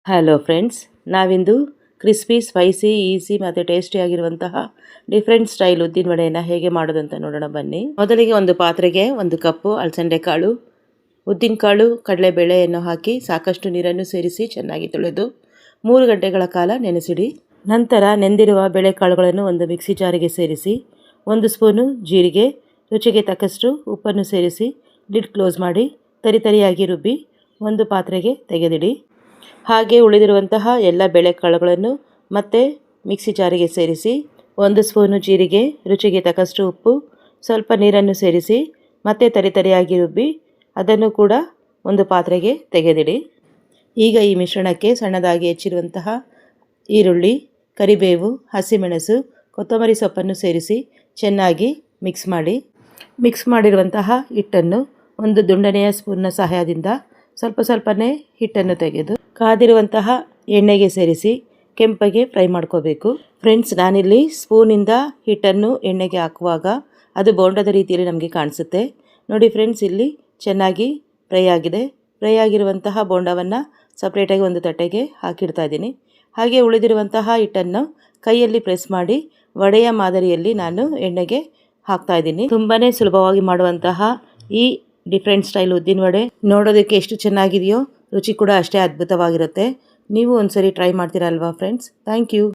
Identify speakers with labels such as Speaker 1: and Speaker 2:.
Speaker 1: Hello friends, ನಾವಿಂದು crispy, spicy, easy ಮತ್ತು ಟೇಸ್ಟಿಯಾಗಿರುವಂತಹ ಡಿಫ್ರೆಂಟ್ ಸ್ಟೈಲ್ ಉದ್ದಿನ ವಡೆಯನ್ನು ಹೇಗೆ ಮಾಡೋದಂತ ನೋಡೋಣ ಬನ್ನಿ. ಮೊದಲಿಗೆ ಒಂದು ಪಾತ್ರೆಗೆ 1 ಕಪ್ಪು ಅಲಸಂದೆ ಕಾಳು, ಉದ್ದಿನ ಕಾಳು, ಕಡಲೆಬೇಳೆಯನ್ನು ಹಾಕಿ ಸಾಕಷ್ಟು ನೀರನ್ನು ಸೇರಿಸಿ ಚೆನ್ನಾಗಿ ತೊಳೆದು 3 ಗಂಟೆಗಳ ಕಾಲ ನೆನೆಸಿಡಿ. ನಂತರ ನೆಂದಿರುವ ಬೇಳೆಕಾಳುಗಳನ್ನು ಒಂದು ಮಿಕ್ಸಿ ಜಾರಿಗೆ ಸೇರಿಸಿ 1 ಸ್ಪೂನು ಜೀರಿಗೆ, ರುಚಿಗೆ ತಕ್ಕಷ್ಟು ಉಪ್ಪನ್ನು ಸೇರಿಸಿ ಲಿಡ್ ಕ್ಲೋಸ್ ಮಾಡಿ ತರಿಯಾಗಿ ರುಬ್ಬಿ ಒಂದು ಪಾತ್ರೆಗೆ ತೆಗೆದಿಡಿ. ಹಾಗೆ ಉಳಿದಿರುವಂತಹ ಎಲ್ಲ ಬೇಳೆಕಾಳುಗಳನ್ನು ಮತ್ತೆ ಮಿಕ್ಸಿ ಜಾರಿಗೆ ಸೇರಿಸಿ 1 ಸ್ಪೂನು ಜೀರಿಗೆ, ರುಚಿಗೆ ತಕ್ಕಷ್ಟು ಉಪ್ಪು, ಸ್ವಲ್ಪ ನೀರನ್ನು ಸೇರಿಸಿ ಮತ್ತೆ ತರಿಯಾಗಿ ರುಬ್ಬಿ ಅದನ್ನು ಕೂಡ ಒಂದು ಪಾತ್ರೆಗೆ ತೆಗೆದಿಡಿ. ಈಗ ಈ ಮಿಶ್ರಣಕ್ಕೆ ಸಣ್ಣದಾಗಿ ಹೆಚ್ಚಿರುವಂತಹ ಈರುಳ್ಳಿ, ಕರಿಬೇವು, ಹಸಿಮೆಣಸು, ಕೊತ್ತಂಬರಿ ಸೊಪ್ಪನ್ನು ಸೇರಿಸಿ ಚೆನ್ನಾಗಿ ಮಿಕ್ಸ್ ಮಾಡಿ. ಮಿಕ್ಸ್ ಮಾಡಿರುವಂತಹ ಹಿಟ್ಟನ್ನು ಒಂದು ದುಂಡನೆಯ ಸ್ಪೂನ್ನ ಸಹಾಯದಿಂದ ಸ್ವಲ್ಪನೇ ಹಿಟ್ಟನ್ನು ತೆಗೆದು ಕಾದಿರುವಂತಹ ಎಣ್ಣೆಗೆ ಸೇರಿಸಿ ಕೆಂಪಗೆ ಫ್ರೈ ಮಾಡ್ಕೋಬೇಕು. ಫ್ರೆಂಡ್ಸ್, ನಾನಿಲ್ಲಿ ಸ್ಪೂನಿಂದ ಹಿಟ್ಟನ್ನು ಎಣ್ಣೆಗೆ ಹಾಕುವಾಗ ಅದು ಬೋಂಡದ ರೀತಿಯಲ್ಲಿ ನಮಗೆ ಕಾಣಿಸುತ್ತೆ. ನೋಡಿ ಫ್ರೆಂಡ್ಸ್, ಇಲ್ಲಿ ಚೆನ್ನಾಗಿ ಫ್ರೈ ಆಗಿದೆ. ಫ್ರೈ ಆಗಿರುವಂತಹ ಬೋಂಡವನ್ನು ಸಪ್ರೇಟಾಗಿ ಒಂದು ತಟ್ಟೆಗೆ ಹಾಕಿಡ್ತಾ ಇದ್ದೀನಿ. ಹಾಗೆ ಉಳಿದಿರುವಂತಹ ಹಿಟ್ಟನ್ನು ಕೈಯಲ್ಲಿ ಪ್ರೆಸ್ ಮಾಡಿ ವಡೆಯ ಮಾದರಿಯಲ್ಲಿ ನಾನು ಎಣ್ಣೆಗೆ ಹಾಕ್ತಾ ಇದ್ದೀನಿ. ತುಂಬಾ ಸುಲಭವಾಗಿ ಮಾಡುವಂತಹ ಈ ಡಿಫ್ರೆಂಟ್ ಸ್ಟೈಲ್ ಉದ್ದಿನ ವಡೆ ನೋಡೋದಕ್ಕೆ ಎಷ್ಟು ಚೆನ್ನಾಗಿದೆಯೋ ರುಚಿ ಕೂಡ ಅಷ್ಟೇ ಅದ್ಭುತವಾಗಿರುತ್ತೆ. ನೀವು ಒಂದ್ಸರಿ ಟ್ರೈ ಮಾಡ್ತೀರಾ ಅಲ್ವಾ ಫ್ರೆಂಡ್ಸ್? Thank you.